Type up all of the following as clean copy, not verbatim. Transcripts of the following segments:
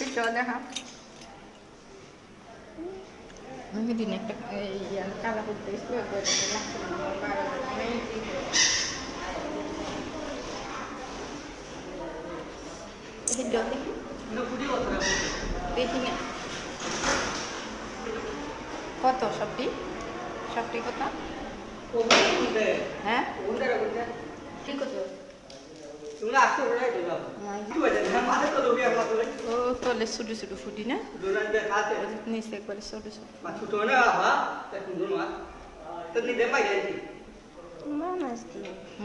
Picture দেখা আমি দিন একটা কালা করতে কত সবটি সবটি কত হ্যাঁ ঠিক আছে ও তোলে ছোটো ছোটো ফুটি না নিচে করে ছোটো ছোটো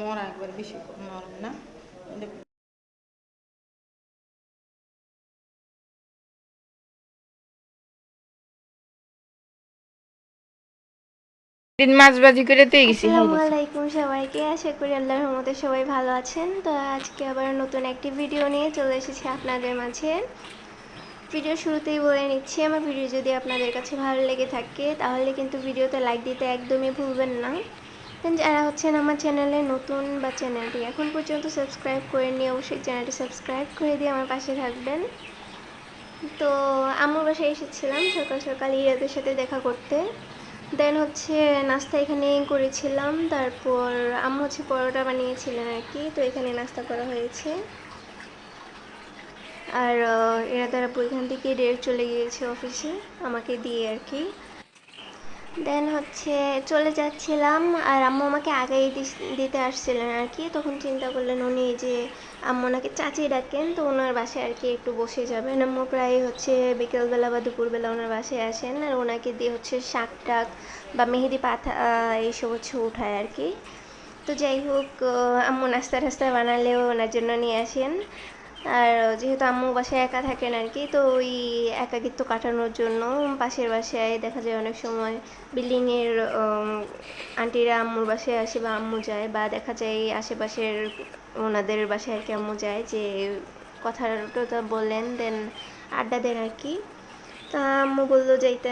মরা একবার বেশি নরম না দিন মাছ ভাজি করে দিয়ে গেছি আসসালামু আলাইকুম সবাইকে, আশা করি আল্লাহর রহমতে সবাই ভালো আছেন। তো আজকে আবার নতুন একটি ভিডিও নিয়ে চলে এসেছি আপনাদের মাঝে। ভিডিও শুরুতেই বলে নিচ্ছি, আমার ভিডিও যদি আপনাদের কাছে ভালো লেগে থাকে তাহলে কিন্তু ভিডিওতে লাইক দিতে একদমই ভুলবেন না। যারা হচ্ছেন আমার চ্যানেলে নতুন বা চ্যানেলটি এখন পর্যন্ত সাবস্ক্রাইব করে নিয়ে অবশ্যই চ্যানেলটি সাবস্ক্রাইব করে দিয়ে আমার পাশে থাকবেন। তো আম্মুর বাসায় এসেছিলাম সকাল সকাল ইরাদের সাথে দেখা করতে। দেন হচ্ছে নাস্তা এখানে করেছিলাম, তারপর আম্মু হচ্ছে পরোটা বানিয়েছিলেন আর কি। তো এখানে নাস্তা করা হয়েছে। আর এরা তারা এখান থেকে ডিরেক্ট চলে গিয়েছে অফিসে আমাকে দিয়ে আর কি। দেন হচ্ছে চলে যাচ্ছিলাম, আর আম্মু আমাকে আগেই দিতে আসছিলেন আর কি। তখন চিন্তা করলেন উনি যে আম্মু ওনাকে চাচি ডাকেন, তো ওনার বাসায় আর কি একটু বসে যাবেন। আম্মু প্রায় হচ্ছে বিকেলবেলা বা দুপুরবেলা ওনার বাসায় আসেন, আর ওনাকে দিয়ে হচ্ছে শাক টাক বা মেহেদি পাতা এইসব হচ্ছে উঠায় আর কি। তো যাই হোক, আম্মু নাস্তা টাস্তা বানালেও ওনার জন্য নিয়ে আসেন। আর যেহেতু আম্মু বাসায় একা থাকেন আর কি, তো ওই একাকিত্ব কাটানোর জন্য পাশের বাসায় দেখা যায় অনেক সময় বিল্ডিংয়ের আন্টিরা আম্মুর বাসায় আসে বা আম্মু যায়, বা দেখা যায় আশেপাশের ওনাদের বাসায় আর কি আম্মু যায়, যে কথা টথা বললেন দেন আড্ডা দেন আর কি। তা আম্মু বললো যাইতে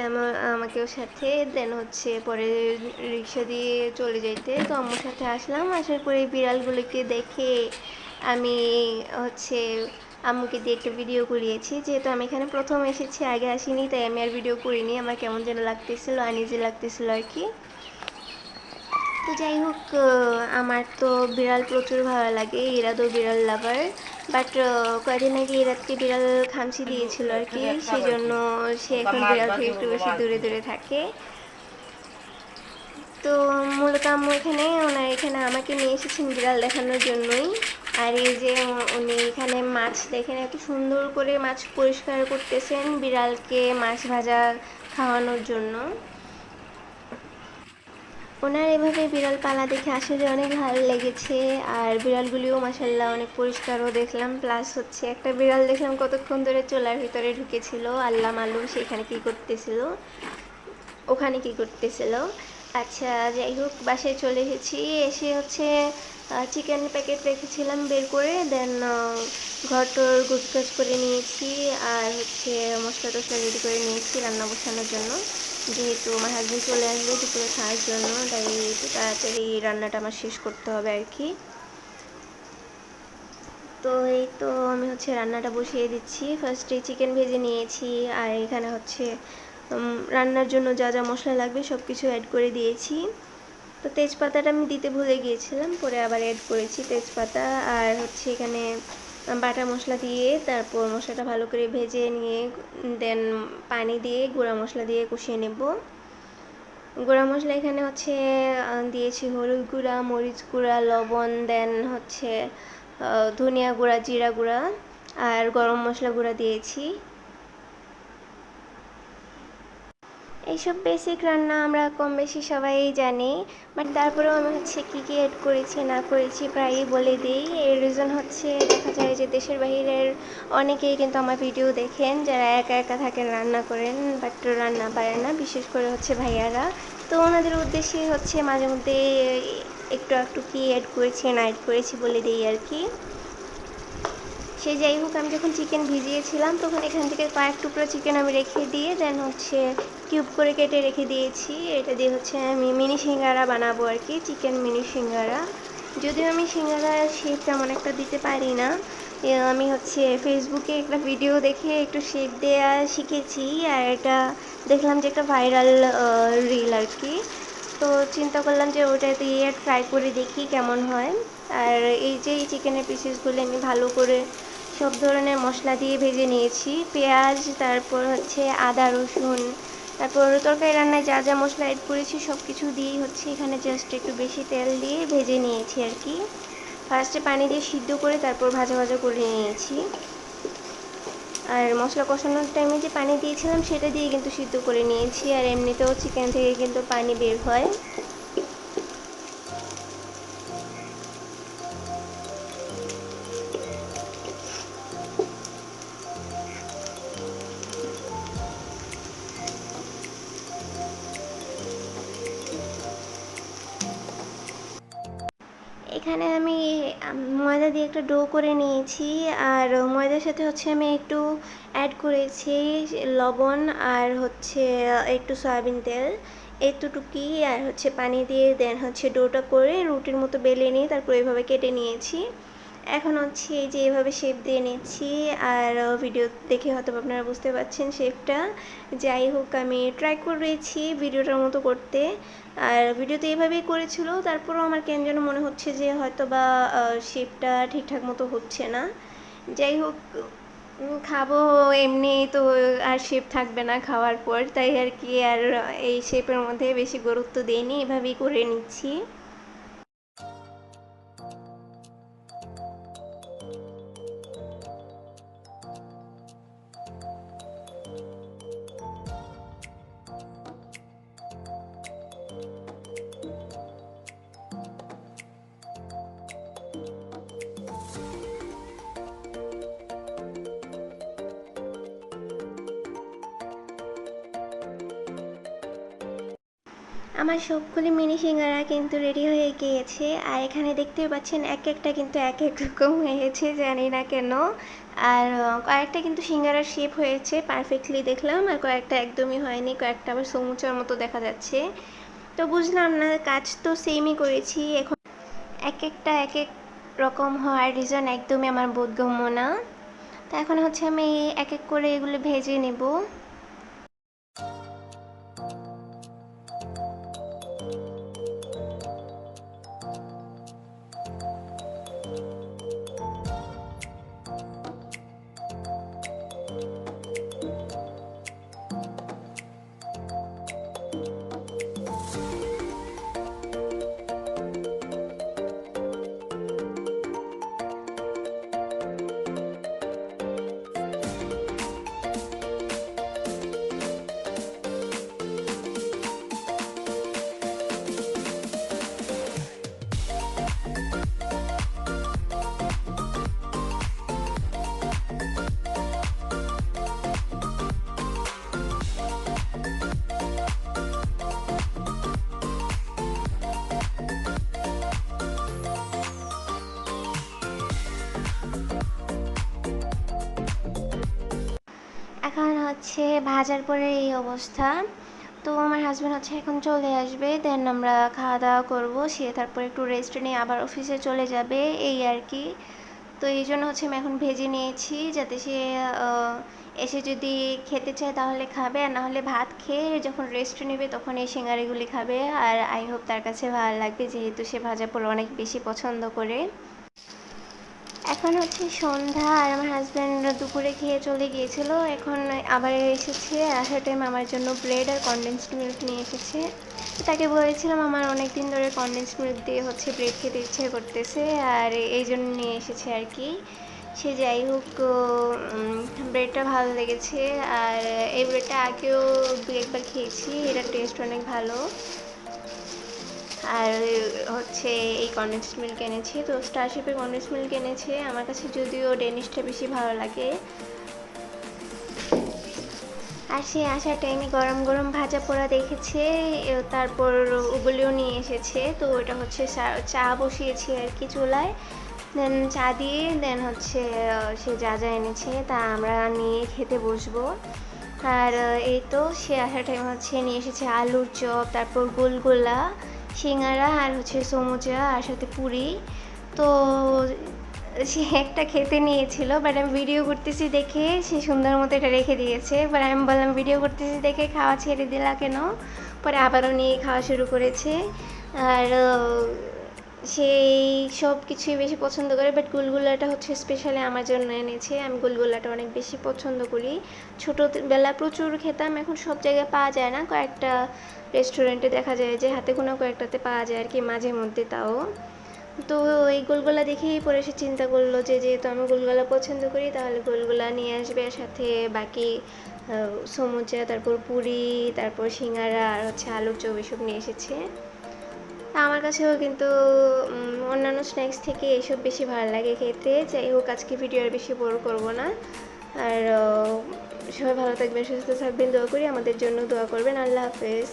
আমাকেও সাথে। দেন হচ্ছে পরে রিক্সা দিয়ে চলে যাইতে, তো আম্মুর সাথে আসলাম। আসার পরে বিড়ালগুলোকে দেখে আমি হচ্ছে আম্মুকে দিয়ে একটা ভিডিও করিয়েছি। যেহেতু আমি এখানে প্রথম এসেছি, আগে আসিনি, তাই আমি আর ভিডিও করিনি। আমার কেমন যেন লাগতেছিল, আনইজি লাগতেছিল আর কি। তো যাই হোক, আমার তো বিড়াল প্রচুর ভালো লাগে, ইরাদও বিড়াল লাভার। বাট কয়েকদিন আগে ইরাদকে বিড়াল খামচি দিয়েছিল আর কি, সেই জন্য সে এখন বিড়াল থেকে একটু বেশি দূরে দূরে থাকে। তো মূলত আম্মু এখানে ওনার এখানে আমাকে নিয়ে এসেছেন বিড়াল দেখানোর জন্যই। আর এই যে উনি এখানে মাছ দেখেন এত সুন্দর করে মাছ পরিষ্কার করতেছেন বিড়ালকে মাছ ভাজা খাওয়ানোর জন্য। ওনার এভাবে বিড়াল পালা দেখে আসলে অনেক ভালো লেগেছে। আর বিড়ালগুলিও মাসাল্লাহ অনেক পরিষ্কারও দেখলাম। প্লাস হচ্ছে একটা বিড়াল দেখলাম কতক্ষণ ধরে চোলার ভিতরে ঢুকেছিল, আল্লাহ মালুম সেখানে কি করতেছিল, ওখানে কি করতেছিল। আচ্ছা যাই হোক, বাসায় চলে এসেছি। এসে হচ্ছে চিকেন প্যাকেট রেখেছিলাম বের করে, দেন ঘর টর গুছগাছ করে নিয়েছি। আর হচ্ছে মশলা টশলা রেডি করে নিয়েছি রান্না বসানোর জন্য। যেহেতু আমার হাজব্যান্ড চলে আসবে দুপুরে খাওয়ার জন্য, তাই একটু তাড়াতাড়ি রান্নাটা আমার শেষ করতে হবে আর কি। তো এই তো আমি হচ্ছে রান্নাটা বসিয়ে দিচ্ছি। ফার্স্টে চিকেন ভেজে নিয়েছি, আর এখানে হচ্ছে রান্নার জন্য যা যা মশলা লাগবে সব কিছু অ্যাড করে দিয়েছি। তো তেজপাতাটা আমি দিতে ভুলে গিয়েছিলাম, পরে আবার অ্যাড করেছি তেজপাতা। আর হচ্ছে এখানে বাটা মশলা দিয়ে তারপর মশলাটা ভালো করে ভেজে নিয়ে দেন পানি দিয়ে গুঁড়া মশলা দিয়ে কষিয়ে নেব। গুঁড়া মশলা এখানে হচ্ছে দিয়েছি হলুদ গুঁড়া, মরিচ গুঁড়া, লবণ, দেন হচ্ছে ধনিয়া গুঁড়া, জিরা গুঁড়া আর গরম মশলা গুঁড়া দিয়েছি। এইসব বেসিক রান্না আমরা কম বেশি সবাই জানি, বাট তারপরেও আমি হচ্ছে কী কী অ্যাড করেছি না করেছি প্রায়ই বলে দিই। এর রিজন হচ্ছে দেখা যায় যে দেশের বাহিরের অনেকেই কিন্তু আমার ভিডিও দেখেন যারা একা একা থাকেন, রান্না করেন বাট রান্না পারেন না, বিশেষ করে হচ্ছে ভাইয়ারা। তো ওনাদের উদ্দেশ্যে হচ্ছে মাঝে মধ্যে একটু একটু কী অ্যাড করেছি না অ্যাড করেছি বলে দিই আর কি। সে যাই হোক, আমি যখন চিকেন ভিজিয়েছিলাম তখন এখান থেকে কয়েক টুকরো চিকেন আমি রেখে দিয়ে দেন হচ্ছে কিউব করে কেটে রেখে দিয়েছি। এটা দিয়ে হচ্ছে আমি মিনি সিঙ্গারা বানাবো আর কি, চিকেন মিনি সিঙ্গারা। যদিও আমি সিঙ্গারার শেপ তেমন একটা দিতে পারি না, আমি হচ্ছে ফেসবুকে একটা ভিডিও দেখে একটু শেপ দেওয়া শিখেছি, আর এটা দেখলাম যে একটা ভাইরাল রিল আর কি। তো চিন্তা করলাম যে ওটা দিয়ে ট্রাই করে দেখি কেমন হয়। আর এই যে এই চিকেনের পিসেসগুলো আমি ভালো করে সব ধরনের মশলা দিয়ে ভেজে নিয়েছি, পেঁয়াজ, তারপর হচ্ছে আদা রসুন, তারপর তরকারি রান্নায় যা যা মশলা অ্যাড করেছি সব কিছু দিয়েই হচ্ছে এখানে জাস্ট একটু বেশি তেল দিয়ে ভেজে নিয়েছি আর কি। ফার্স্টে পানি দিয়ে সিদ্ধ করে তারপর ভাজা ভাজা করে নিয়েছি। আর মশলা কষানোর টাইমে যে পানি দিয়েছিলাম সেটা দিয়ে কিন্তু সিদ্ধ করে নিয়েছি, আর এমনিতেও চিকেন থেকে কিন্তু পানি বের হয়। এখানে আমি ময়দা দিয়ে একটা ডো করে নিয়েছি, আর ময়দার সাথে হচ্ছে আমি একটু অ্যাড করেছি লবণ, আর হচ্ছে একটু সয়াবিন তেল, এতটুকুই, আর হচ্ছে পানি দিয়ে দেন হচ্ছে ডোটা করে রুটির মতো বেলে নিয়ে তারপর এইভাবে কেটে নিয়েছি। এখন হচ্ছে এই যে এভাবে শেপ দিয়ে নিচ্ছি, আর ভিডিও দেখে হয়তো আপনারা বুঝতে পারছেন শেপটা। যাই হোক, আমি ট্রাই করেছি ভিডিওটার মতো করতে, আর ভিডিওতে এভাবেই করেছিল, তারপরেও আমার কেন যেন মনে হচ্ছে যে হয়তো বা শেপটা ঠিকঠাক মতো হচ্ছে না। যাই হোক, খাবো এমনি তো আর শেপ থাকবে না খাওয়ার পর, তাই আর কি আর এই শেপের মধ্যে বেশি গুরুত্ব দিইনি, এভাবেই করে নিচ্ছি। আমার সবগুলি মিনি সিঙ্গারা কিন্তু রেডি হয়ে গিয়েছে, আর এখানে দেখতেই পাচ্ছেন এক একটা কিন্তু এক এক রকম হয়েছে, জানি না কেন। আর কয়েকটা কিন্তু সিঙ্গারার শেপ হয়েছে পারফেক্টলি দেখলাম, আর কয়েকটা একদমই হয়নি, কয়েকটা আবার সমুচার মতো দেখা যাচ্ছে। তো বুঝলাম না, কাজ তো সেমই করেছি, এখন এক একটা এক এক রকম হওয়ার রিজন একদমই আমার বোধগম্য না। তো এখন হচ্ছে আমি এক এক করে এগুলো ভেজে নেব। এখন হচ্ছে ভাজার পরে এই অবস্থা। তো আমার হাজব্যান্ড হচ্ছে এখন চলে আসবে, দেন আমরা খাওয়া দাওয়া করবো, সে তারপর একটু রেস্ট নিয়ে আবার অফিসে চলে যাবে, এই আর কি। তো এই জন্য হচ্ছে আমি এখন ভেজে নিয়েছি, যাতে সে এসে যদি খেতে চায় তাহলে খাবে, আর নাহলে ভাত খেয়ে যখন রেস্ট নেবে তখন এই সিঙ্গারিগুলি খাবে। আর আই হোপ তার কাছে ভালো লাগবে, যেহেতু সে ভাজা পোড়া অনেক বেশি পছন্দ করে। এখন হচ্ছে সন্ধ্যা, আর আমার হাজব্যান্ড দুপুরে খেয়ে চলে গিয়েছিল, এখন আবার এসেছে, আসার টাইম আমার জন্য ব্রেড আর কনডেন্সড মিল্ক নিয়ে এসেছে। তাকে বলেছিলাম আমার অনেক দিন ধরে কনডেন্সড মিল্ক দিয়ে হচ্ছে ব্রেড খেতে ইচ্ছে করতেছে, আর এই জন্য নিয়ে এসেছে আর কি। সে যাই হোক, ব্রেডটা ভালো লেগেছে, আর এই ব্রেডটা আগেও দু একবার খেয়েছি, এটার টেস্ট অনেক ভালো। আর হচ্ছে এই কনডেন্সড মিল্ক এনেছি, তো স্টারশিপের কনডেন্সড মিল্ক এনেছে, আমার কাছে যদিও ডেনিশটা বেশি ভালো লাগে। আর সে আসার টাইমে গরম গরম ভাজা পোড়া দেখেছে, তারপর ওগুলিও নিয়ে এসেছে। তো ওটা হচ্ছে চা বসিয়েছি আর কি চুলায়, দেন চা দিয়ে দেন হচ্ছে সে যা যা এনেছে তা আমরা নিয়ে খেতে বসবো। আর এই তো সে আসার টাইম হচ্ছে নিয়ে এসেছে আলুর চপ, তারপর গোলগোলা, সিঙ্গারা, আর হচ্ছে সমুচা, আর সাথে পুরি। তো সে একটা খেতে নিয়েছিল, বাট আমি ভিডিও করতেছি দেখে সে সুন্দর মতো এটা রেখে দিয়েছে। এবার আমি বললাম ভিডিও করতেছি দেখে খাওয়া ছেড়ে দিলা কেন? পরে আবারও নিয়ে খাওয়া শুরু করেছে। আর সেই সব কিছুই বেশি পছন্দ করে, বাট গুলগুলাটা হচ্ছে স্পেশালি আমার জন্য এনেছে। আমি গুলগুলাটা অনেক বেশি পছন্দ করি। ছোটোবেলা প্রচুর খেতাম, এখন সব জায়গায় পাওয়া যায় না, কয়েকটা রেস্টুরেন্টে দেখা যায় যে হাতে গোনা কয়েকটাতে পাওয়া যায় আর কি, মাঝে মধ্যে তাও। তো এই গোলগোলা দেখেই পরে সে চিন্তা করলো যে যেহেতু আমি গোলগোলা পছন্দ করি তাহলে গোলগোলা নিয়ে আসবে, আর সাথে বাকি সমুচা, তারপর পুরি, তারপর সিঙ্গারা আর হচ্ছে আলুর চপ এসব নিয়ে এসেছে। আমার কাছেও কিন্তু অন্যান্য স্ন্যাক্স থেকে এসব বেশি ভালো লাগে খেতে। যাই হোক, আজকে ভিডিও আর বেশি বড় করব না। আর সবাই ভালো থাকবেন, সুস্থ থাকবেন, দোয়া করি আমাদের জন্য দোয়া করবেন। আল্লাহ হাফেজ।